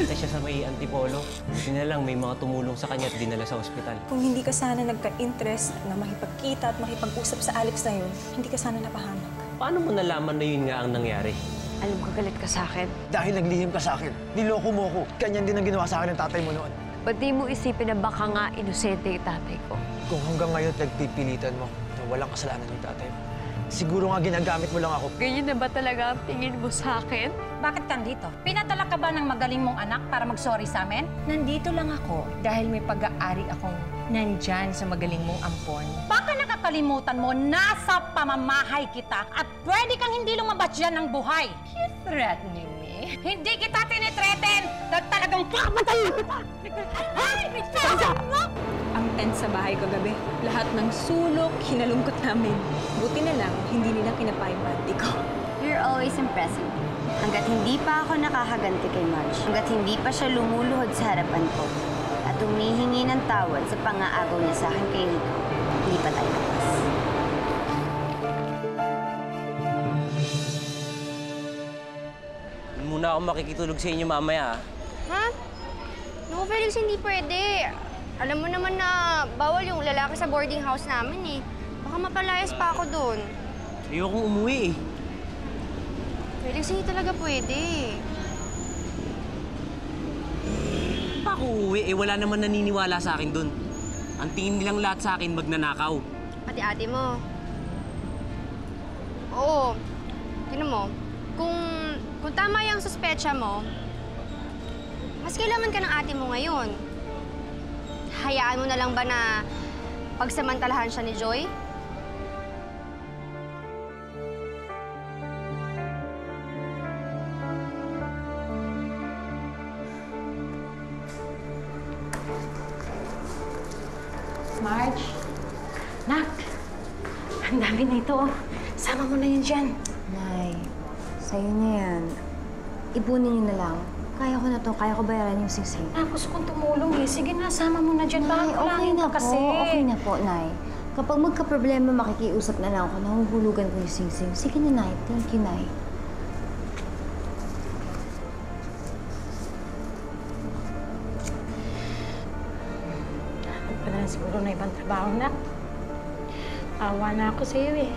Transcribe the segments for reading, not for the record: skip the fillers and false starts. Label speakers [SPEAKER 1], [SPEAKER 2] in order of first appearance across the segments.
[SPEAKER 1] nakita siya sa may Antipolo. Buti na lang may mga tumulong sa kanya at dinala sa ospital.
[SPEAKER 2] Kung hindi ka sana nagka-interest na makipagkita at makipag-usap sa Alex na yun, hindi ka sana napahamak.
[SPEAKER 1] Paano mo nalaman na yun nga ang nangyari?
[SPEAKER 3] Alam ko galit ka sa akin.
[SPEAKER 4] Dahil naglihim ka sa akin, niloko mo ako. Ganyan din ang ginawa sa akin ng tatay mo noon.
[SPEAKER 3] Ba't di mo isipin na baka nga inosente yung tatay ko?
[SPEAKER 4] Kung hanggang ngayon nagpipilitan mo na walang kasalanan yung tatay mo, siguro nga ginagamit mo lang ako.
[SPEAKER 3] Ganyan na ba talaga ang tingin mo sa akin?
[SPEAKER 5] Bakit ka dito? Pinadala ka ba ng magaling mong anak para mag-sorry sa amin? Nandito lang ako dahil may pag-aari akong nandyan sa magaling mong ampon. Baka nakakalimutan mo, nasa pamamahay kita at pwede kang hindi lumabas dyan ng buhay. You threatening me? Hindi kita tinitreten! Talagang papatayin kita! Ay!
[SPEAKER 2] Ang tent sa bahay kagabi, lahat ng sulok, hinalungkot namin. Buti na lang, hindi nila kinapa yung panty ko.
[SPEAKER 6] You're always impressive. Hanggat hindi pa ako nakakaganti kay Marge, hanggat hindi pa siya lumuluhod sa harapan ko, at humihingi ng tawad sa pang-aagaw niya sa akin kay Rico, hindi pa tayo tapos.
[SPEAKER 1] Muna ako makikitulog sa inyo mamaya,
[SPEAKER 7] Ha? No, Felix, hindi pwede. Alam mo naman na bawal yung lalaki sa boarding house namin eh. Baka mapalayas pa ako doon.
[SPEAKER 1] Ayokong umuwi eh.
[SPEAKER 7] Felix, hindi talaga pwede.
[SPEAKER 1] Pa ako uuwi eh, wala naman naniniwala sa akin dun. Ang tingin nilang lahat sa akin magnanakaw.
[SPEAKER 7] Ate-ate mo. Oo. Tingnan mo, kung tama yung suspecha mo, mas kailangan ka ng ate mo ngayon. Hayaan mo na lang ba na pagsamantalahan siya ni Joy?
[SPEAKER 5] Marge, Nak, ang dami na ito. Sama mo na yun dyan.
[SPEAKER 6] Nay, sa'yo na yan. Ipunin niyo na lang. Kaya ko na to. Kaya ko bayaran yung sisig.
[SPEAKER 5] Gusto kong tumulong eh. Sige na, sama mo na dyan.
[SPEAKER 6] Nay, okay na po.
[SPEAKER 5] Kasi.
[SPEAKER 6] Okay na po, Nay. Kapag magka-problema, makikiusap na lang ako. Nahuhulugan ko yung sisig. Sige na, Nay. Thank you, Nay.
[SPEAKER 5] Hanap ka na siguro na ibang trabaho na. Awa na ako sa iyo eh.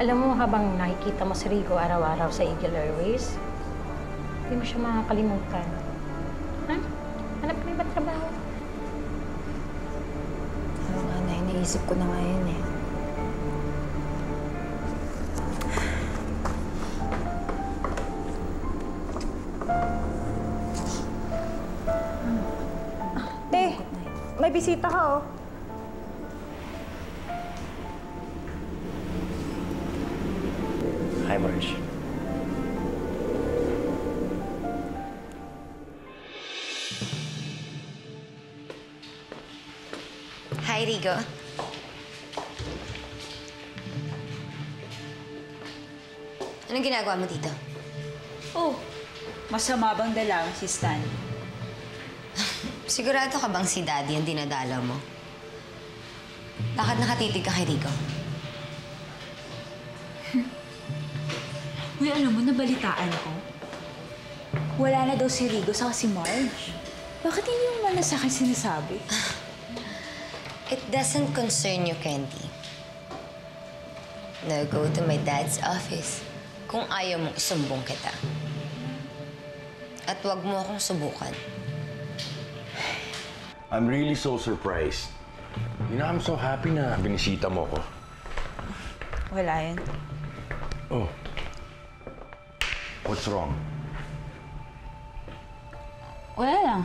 [SPEAKER 5] Alam mo, habang nakikita mo si Rico araw-araw sa Eagle Airways, hindi mo siya makakalimutan. Ha? Hanap ka na ibang trabaho.
[SPEAKER 6] Oo nga, Nay. Naisip ko na nga yun eh.
[SPEAKER 2] Te, may bisita ka oh.
[SPEAKER 1] Hi, Marge.
[SPEAKER 6] Hi, Rico. Anong ginagawa mo dito?
[SPEAKER 8] Oh, masama bang dalawang si Stan?
[SPEAKER 6] Sigurado ka bang si Daddy ang dinadala mo? Bakit nakatitig ka kay Rico?
[SPEAKER 8] Uy, alam mo, nabalitaan ko. Wala na daw si Rico sa si Marge. Bakit hindi mo man na sa akin sinasabi?
[SPEAKER 6] It doesn't concern you, Candy. Now go to my dad's office kung ayaw mong isumbong kita. At huwag mo akong subukan.
[SPEAKER 9] I'm really so surprised. You know, I'm so happy na binisita mo ko.
[SPEAKER 8] Wala yan.
[SPEAKER 9] Oh. What's wrong?
[SPEAKER 8] Wala lang.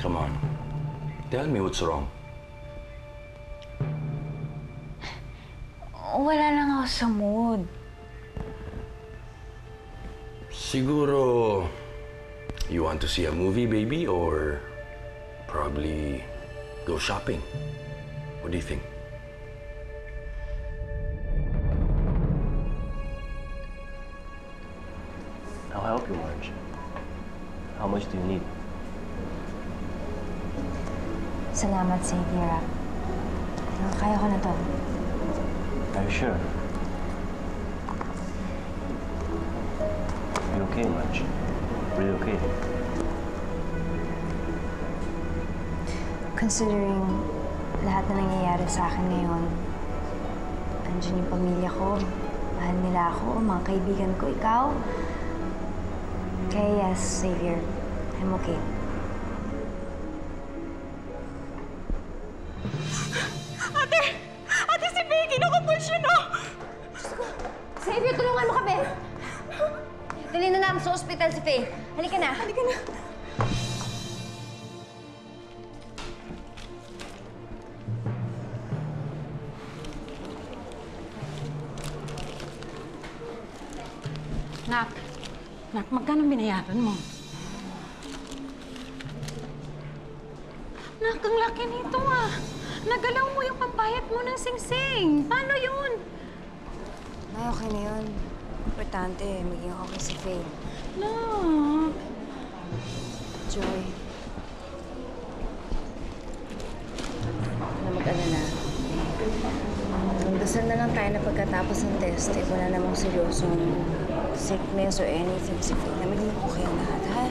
[SPEAKER 9] Come on. Tell me what's wrong.
[SPEAKER 8] Wala lang ako sa mood.
[SPEAKER 9] Siguro, you want to see a movie, baby, or probably go shopping? What do you think?
[SPEAKER 1] I'll help you, Marge. How much do you need?
[SPEAKER 6] Salamat sa Tira. Pero kaya ko na to.
[SPEAKER 1] Are you sure? You
[SPEAKER 10] okay, Marge. Really okay.
[SPEAKER 6] Considering lahat na nangyayari sa akin ngayon, andyan yung pamilya ko, mahal nila ako, mga kaibigan ko, ikaw. Kaya yes, Xavier, I'm okay.
[SPEAKER 2] Ate, si Faye, kinukupush yun, oh!
[SPEAKER 6] Xavier, tulungan mo kami! Dali na namin sa ospital si Faye. Halika na. Halika na.
[SPEAKER 5] Nak, magkano binayaran mo? Nak, ang laki nito ah. Nagalaw mo yung pambayad mo ng singsing. Paano yun?
[SPEAKER 6] May okay na yun. Importante, maging okay si Faye.
[SPEAKER 5] Nak.
[SPEAKER 6] Joy. Na mag-alala. Magdasal na lang tayo na pagkatapos ng test, eh, wala namang seryosong sickness or anything si Faye. Na maging okay ang lahat, ha?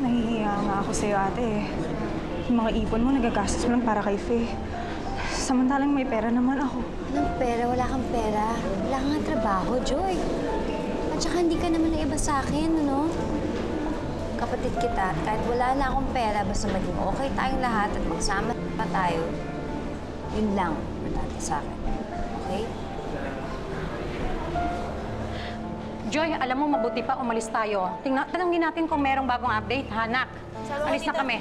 [SPEAKER 2] Nahihiya nga ako sa'yo, ate. Yung mga ipon mo, nagagastos mo lang para kay Faye. Samantalang may pera naman ako.
[SPEAKER 6] Anong pera? Wala kang pera. Wala kang trabaho, Joy. At saka hindi ka naman naiba sa akin, ano? Kapatid kita, at kahit wala na akong pera, basta maging okay tayong lahat at magsama pa tayo, yun lang importante sa akin. Okay?
[SPEAKER 5] Joy, alam mo, mabuti pa umalis tayo. Tanungin natin kung merong bagong update, ha, Nak? Alis na kami.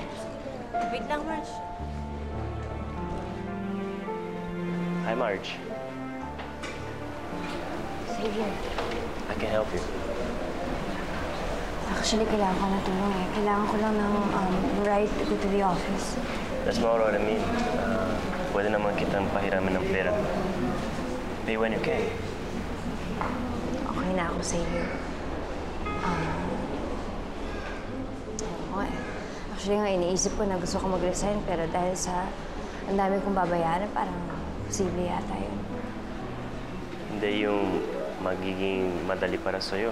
[SPEAKER 6] Wait lang, Marge.
[SPEAKER 10] Hi, Marge.
[SPEAKER 6] Xavier,
[SPEAKER 10] I can help you.
[SPEAKER 6] actually, kailangan ko ng tulong eh. Kailangan ko lang ng ride to go to the office.
[SPEAKER 10] That's more what I mean. Pwede naman kitang pahiramin ng pera. Pay when you can.
[SPEAKER 6] Okay na ako, Xavier. Actually nga, iniisip ko na gusto ko mag-resign, pero dahil sa ang dami kong babayaran, parang posible yata yun.
[SPEAKER 10] Hindi yung magiging madali para sa'yo.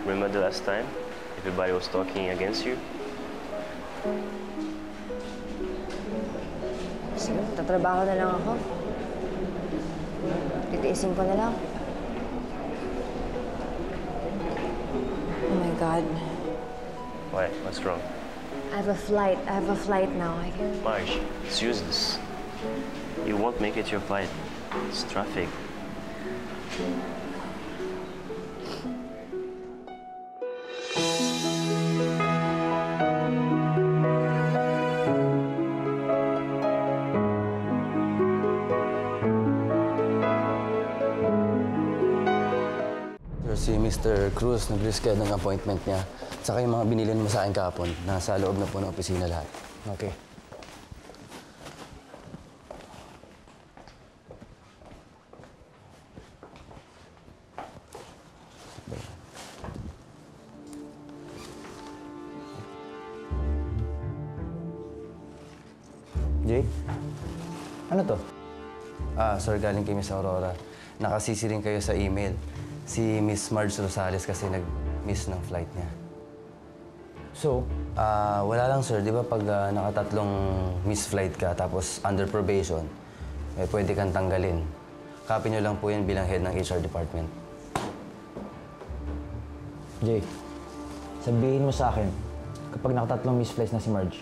[SPEAKER 10] Remember the last time? Everybody was talking against you?
[SPEAKER 6] Sige, tatrabaho na lang ako. Titiisin ko na lang. Oh my God.
[SPEAKER 10] Why? What's wrong?
[SPEAKER 6] I have a flight. I have a flight now. I can...
[SPEAKER 10] Marge, it's useless. You won't make it your flight. It's traffic.
[SPEAKER 11] Si Mr. Cruz nag-reschedule ng appointment niya. Saka yung mga binilin mo sa akin kahapon, nasa loob na po ng opisina lahat. Okay. Jay? Ano to? Sir, galing kay Miss Aurora. Nakasisi rin kayo sa email. Si Miss Marge Rosales kasi nag-miss ng flight niya. So, wala lang sir, di ba pag nakatatlong miss flight ka tapos under probation, eh, pwede kang tanggalin. Copy nyo lang po yan bilang head ng HR department.
[SPEAKER 4] Jay, sabihin mo sa akin kapag nakatatlong miss flights na si Marge.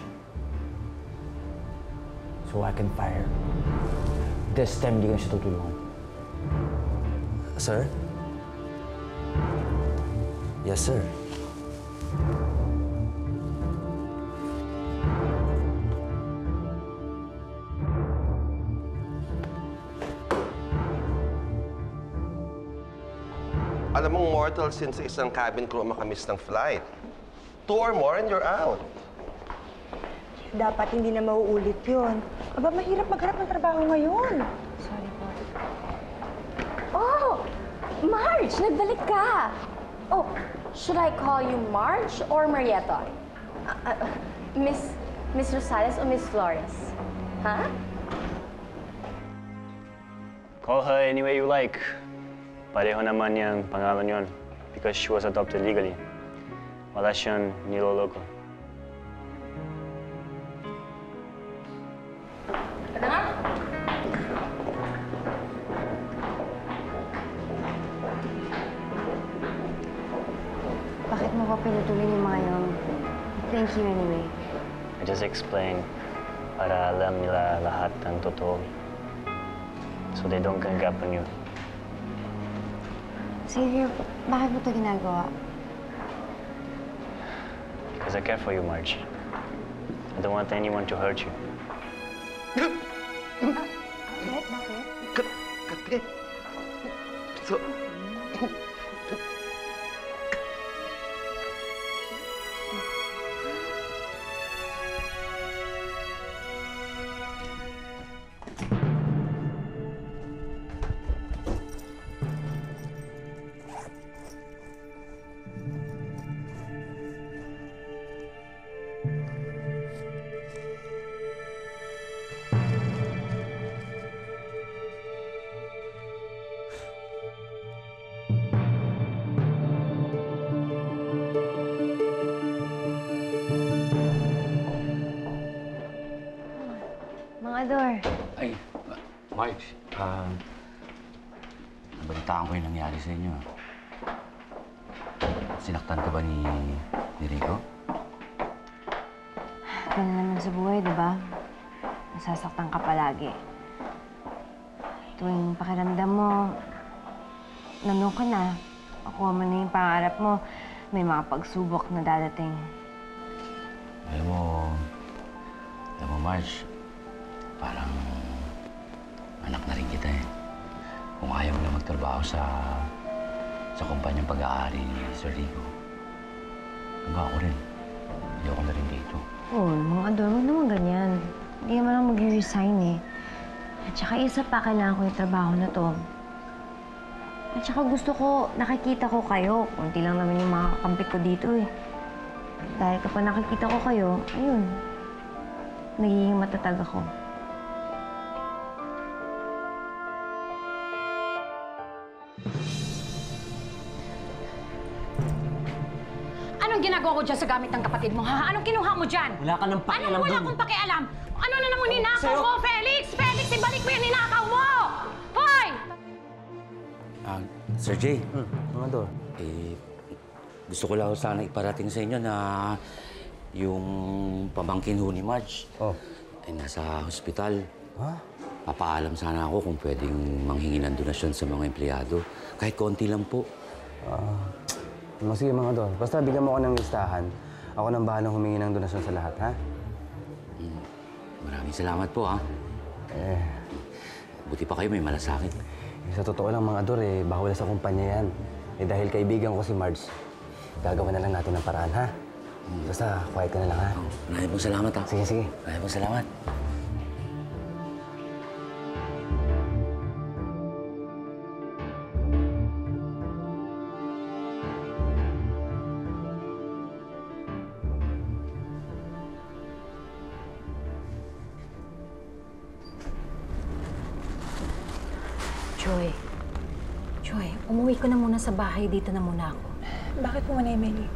[SPEAKER 4] So I can fire. This time, di ko na siya tutulungan.
[SPEAKER 11] Sir? Yes, sir.
[SPEAKER 12] Alam mong mortal sin sa isang cabin crew ang makamiss ng flight. 2 or more and you're out.
[SPEAKER 2] Dapat hindi na mauulit yun. Aba, mahirap maghanap ng trabaho ngayon.
[SPEAKER 6] Sorry po. Oh! Marge! Nagbalik ka!
[SPEAKER 7] Oh, should I call you Marge or Marietta? Miss Rosales or Miss Flores? Huh?
[SPEAKER 10] Call her any way you like. Pareho naman yung pangalan yon because she was adopted legally. Wala siyang niloloko.
[SPEAKER 6] Bakit mo ko pinutuloy yung mga yun? Thank you anyway.
[SPEAKER 10] I just explained para alam nila lahat ng totoo. So they don't gang up on you.
[SPEAKER 6] Xavier, bakit mo ito ginagawa?
[SPEAKER 10] Because I care for you, Marge. I don't want anyone to hurt you.
[SPEAKER 6] Bakit? Bakit?
[SPEAKER 12] Kate. So...
[SPEAKER 6] Mga Ador,
[SPEAKER 13] Ay, Marge, nabalitaan ko yung nangyari sa inyo. Sinaktan ka ba ni Rico?
[SPEAKER 6] ganun naman sa buhay, di ba? Nasasaktan ka palagi. Tuwing pakiramdam mo, nandun ka na. Nakuha mo na yung pangarap mo, may mga pagsubok na dadating.
[SPEAKER 13] Alam mo, Marge, parang anak na rin kita eh. Kung ayaw mo na magtrabaho sa kumpanyang pag-aari ni Sir Rico, hanggang ako rin. Ayoko na rin dito.
[SPEAKER 6] Oo, mga Ador, huwag naman ganyan. Hindi naman ako mag-resign eh. At saka isa pa, kailangan ko yung trabaho na to. At saka gusto ko, nakikita ko kayo. Kunti lang naman yung mga kakampi ko dito eh. Dahil kapag nakikita ko kayo, ayun, nagiging matatag ako.
[SPEAKER 5] Anong ginagawa ko dyan sa gamit ng kapatid mo, ha? Anong kinuha mo dyan?
[SPEAKER 1] Wala ka ng pakialam
[SPEAKER 5] Anong wala
[SPEAKER 1] dun?
[SPEAKER 5] akong pakialam? Ano na naman ninakaw
[SPEAKER 1] Sa'yo-
[SPEAKER 5] mo, Felix? Felix, ibalik mo yung ninakaw mo! Hoy!
[SPEAKER 13] Sir Jay,
[SPEAKER 11] Mga Ador.
[SPEAKER 13] gusto ko lang sana iparating sa inyo na yung pamangkin ho ni Marge ay nasa hospital. Papaalam sana ako kung pwedeng manghingi ng donasyon sa mga empleyado. Kahit konti lang po.
[SPEAKER 11] Sige mga Ador, basta bigyan mo ako ng listahan. Ako nang bahalang humingi ng donasyon sa lahat, ha?
[SPEAKER 13] Maraming salamat po, ha? Buti pa kayo may malasakit.
[SPEAKER 11] Sa totoo lang mga Ador, bawal sa kumpanya yan. Dahil kaibigan ko si Marge, gagawin na lang natin ng paraan, ha? Basta, quiet ka na lang, ha?
[SPEAKER 13] Maraming pong salamat, ha?
[SPEAKER 11] Sige, sige.
[SPEAKER 13] Maraming pong salamat.
[SPEAKER 5] Joy, umuwi ko na muna sa bahay. Dito na muna ako.
[SPEAKER 2] Bakit po, Manay Meli?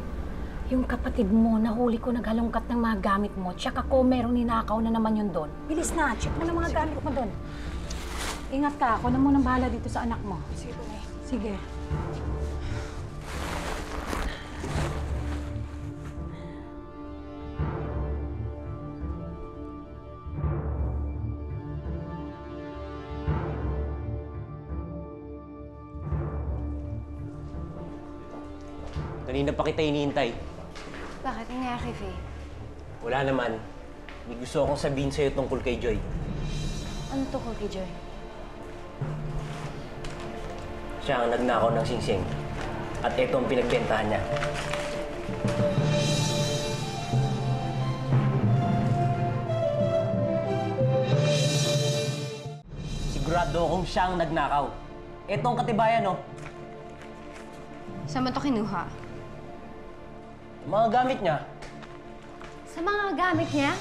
[SPEAKER 5] Yung kapatid mo, nahuli ko naghalongkat ng mga gamit mo. Tsaka ko, merong ninakaw na naman yun doon. Bilis na, check mo na mga gamit mo doon. Ingat ka, ako na munang bahala dito sa anak mo.
[SPEAKER 2] Sige, Manay.
[SPEAKER 5] Sige.
[SPEAKER 1] Kanina pa kita hinihintay.
[SPEAKER 6] Bakit nangyari kay Faye?
[SPEAKER 1] Wala naman. May gusto akong sabihin sa'yo tungkol kay Joy.
[SPEAKER 6] Ano to ko kay Joy?
[SPEAKER 1] Siya ang nagnakaw ng singsing. At ito ang pinagbentahan niya. Sigurado akong siya ang nagnakaw. Ito ang katibayan, no?
[SPEAKER 7] Saan mo to kinuha?
[SPEAKER 1] Mga gamit niya.
[SPEAKER 6] Sa mga gamit niya?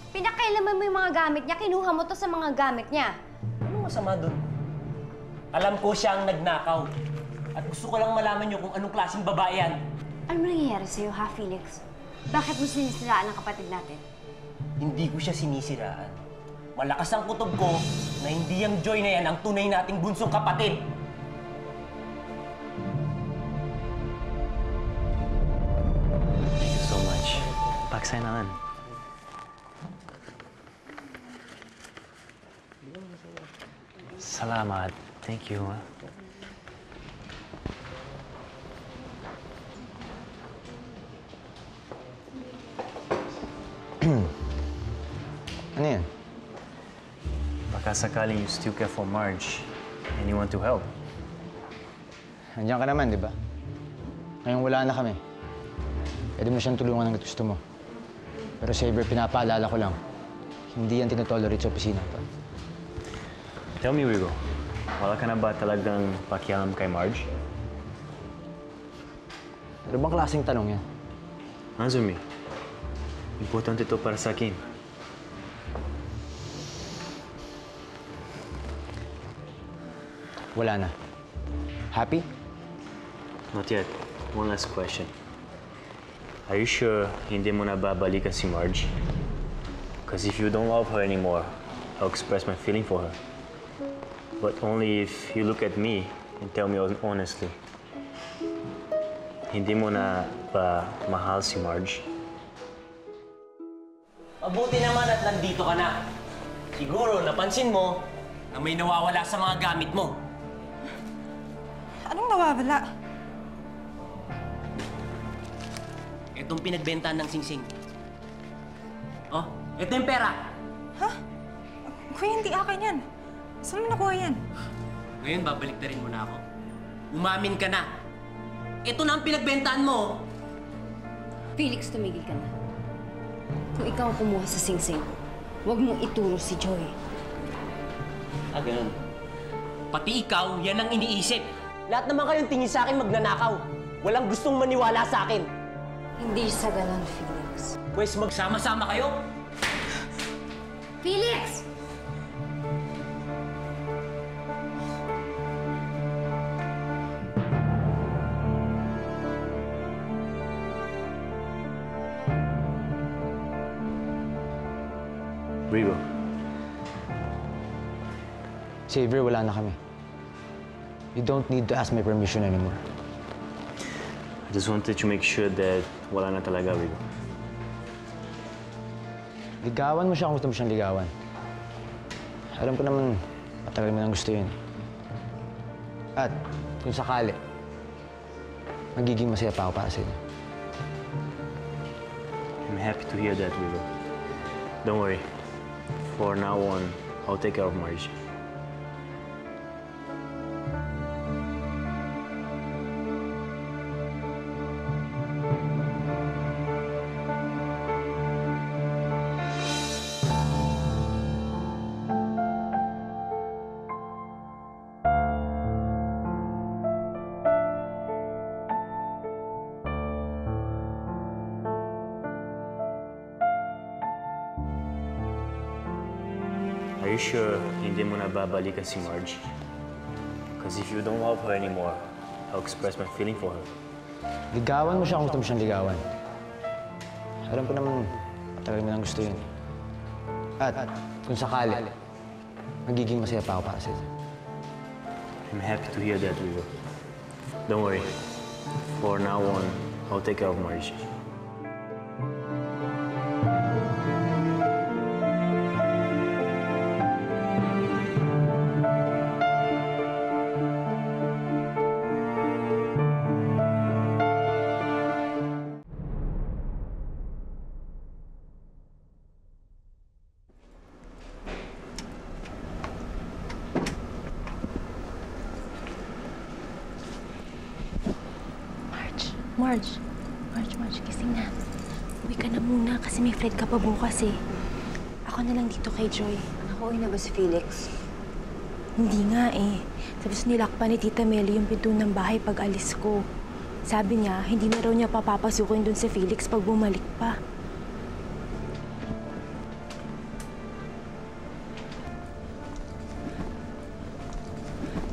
[SPEAKER 6] Pinakailaman mo yung mga gamit niya, kinuha mo to sa mga gamit niya.
[SPEAKER 1] Anong masama dun? Alam ko siya ang nagnakaw. At gusto ko lang malaman niyo kung anong klaseng babae yan.
[SPEAKER 6] Ano nangyayari sa'yo, ha, Felix? Bakit mo sinisiraan ang kapatid natin?
[SPEAKER 1] Hindi ko siya sinisiraan. Malakas ang kutob ko na hindi ang Joy na yan ang tunay nating bunsong kapatid.
[SPEAKER 10] Thank you so much. Paksainaan. Salamat. Thank you.
[SPEAKER 4] Ano yan?
[SPEAKER 10] Baka sakaling you still care for Marge and you want to help.
[SPEAKER 4] Nandiyan ka naman, di ba? Ngayong wala na kami. Pwede mo siyang tulungan ng gusto mo. Pero Saber, pinapaalala ko lang, hindi yan tinotolerate sa opisina pa.
[SPEAKER 10] Tell me, Rigo, wala ka na ba talagang pakialam kay Marge?
[SPEAKER 4] Ano bang klaseng tanong yan?
[SPEAKER 10] Answer me. Importante ito para sa akin.
[SPEAKER 4] Wala na. Happy?
[SPEAKER 10] Not yet. One last question. Are you sure hindi mo na babalikan si Marge? Because if you don't love her anymore, I'll express my feeling for her. But only if you look at me and tell me honestly. Hindi mo na ba mahal si Marge?
[SPEAKER 1] Mabuti naman at nandito ka na. Siguro napansin mo na may nawawala sa mga gamit mo.
[SPEAKER 2] Anong nawawala?
[SPEAKER 1] Itong pinagbentahan ng singsing. Oh, ito yung pera.
[SPEAKER 2] Ha? Kuya, hindi akin yan. Saan mo nakuha yan?
[SPEAKER 1] Ngayon, babalik na rin mo na ako. Umamin ka na. Ito na ang pinagbentahan mo.
[SPEAKER 6] Felix, tumigil ka na. Kung ikaw ang kumuha sa singsing, huwag mong ituro si Joy.
[SPEAKER 1] Ah, ganun. Pati ikaw, yan ang iniisip. Lahat naman kayong tingin sa akin magnanakaw. Walang gustong maniwala sa akin.
[SPEAKER 6] Hindi sa ganon, Felix.
[SPEAKER 1] Pwes magsama-sama kayo?
[SPEAKER 6] Felix!
[SPEAKER 10] Rigo.
[SPEAKER 4] Saber, wala na kami. You don't need to ask my permission anymore.
[SPEAKER 10] I just wanted to make sure that wala na talaga, Rigo.
[SPEAKER 4] Ligawan mo siya kung gusto mo siyang ligawan. Alam ko naman, matagal mo nang gusto yun. At kung sakali, magiging masaya pa ako para sa inyo.
[SPEAKER 10] I'm happy to hear that, Rigo. Don't worry. For now on, I'll take care of Marge. Are you sure hindi mo na babalikan si Marge? Because if you don't love her anymore, I'll express my feeling for her.
[SPEAKER 4] Ligawan mo siya kung gusto mo siyang ligawan. Alam ko naman, matagal mo nang gusto yun. At kung sakali, magiging masaya pa ako para sa inyo.
[SPEAKER 10] I'm happy to hear that, Rigo. Don't worry. For now on, I'll take care of Marge.
[SPEAKER 14] Marge, gising na. Uwi ka na muna kasi may flight ka pa bukas eh. Ako na lang dito kay Joy.
[SPEAKER 6] Nakauwi na ba si Felix?
[SPEAKER 14] Hindi nga eh. Tapos nilakpan ni Tita Meli yung pinto ng bahay pag alis ko. Sabi niya, hindi na raw niya papapasukin dun si Felix pag bumalik pa.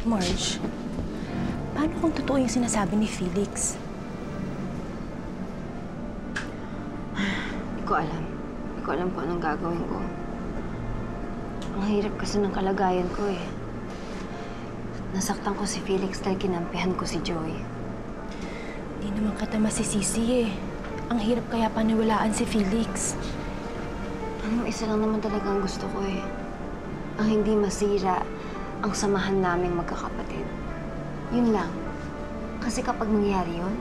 [SPEAKER 14] Marge, paano kung totoo yung sinasabi ni Felix?
[SPEAKER 6] ko alam. Hindi ko alam kung anong gagawin ko. Ang hirap kasi ng kalagayan ko eh. Nasaktan ko si Felix dahil kinampihan ko si Joey.
[SPEAKER 14] Hindi naman kita masisisi eh. Ang hirap kaya paniwalaan si Felix.
[SPEAKER 6] Isa lang naman talaga ang gusto ko eh. Ang hindi masira ang samahan naming magkakapatid. Yun lang. Kasi kapag nangyari yun,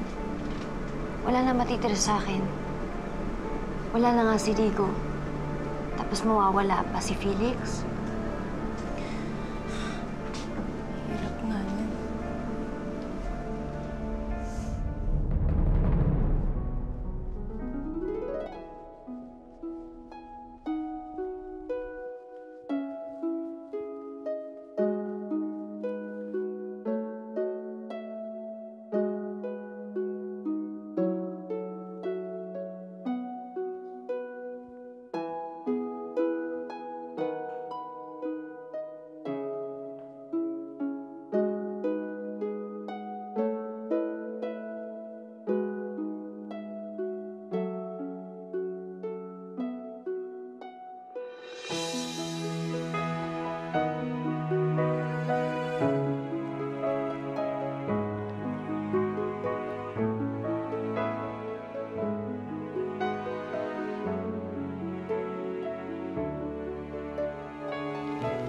[SPEAKER 6] wala na matitira sa akin. Wala na nga si Rigo. Tapos mawawala pa si Felix.
[SPEAKER 14] Hirap nga yan.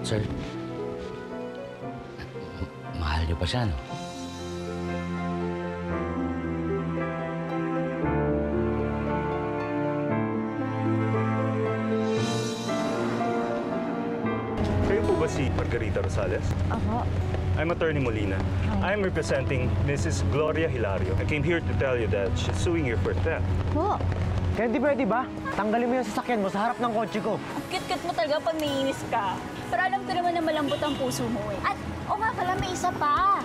[SPEAKER 13] Sir, mahal niyo pa siya, no?
[SPEAKER 15] Kayo po ba si Margarita Rosales?
[SPEAKER 2] Ako.
[SPEAKER 15] I'm Attorney Molina. I'm representing Mrs. Gloria Hilario. I came here to tell you that she's suing you for theft.
[SPEAKER 2] Po.
[SPEAKER 1] Kaya di pwede ba? Tanggalin mo yung sasakyan mo sa harap ng kotse ko.
[SPEAKER 8] Ang cute-cute mo talaga pag naiinis ka. Pero alam ko naman na malambot ang puso mo eh. At o nga pala, may isa pa.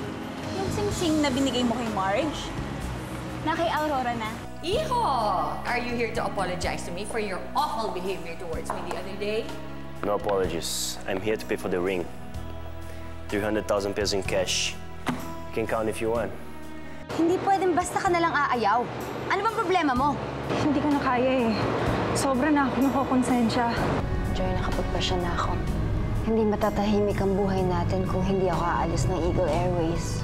[SPEAKER 8] Yung sing-sing na binigay mo kay Marge, na kay Aurora na.
[SPEAKER 5] Iho! Are you here to apologize to me for your awful behavior towards me the other day?
[SPEAKER 10] No apologies. I'm here to pay for the ring. 300,000 pesos in cash. You can count if you want.
[SPEAKER 6] Hindi pwedeng basta ka nalang aayaw. Ano bang problema mo?
[SPEAKER 2] Hindi ko na kaya eh. Sobra na ako nakokonsensya.
[SPEAKER 6] Joy, nakapagpasya na ako. Hindi matatahimik ang buhay natin kung hindi ako aalis ng Eagle Airways.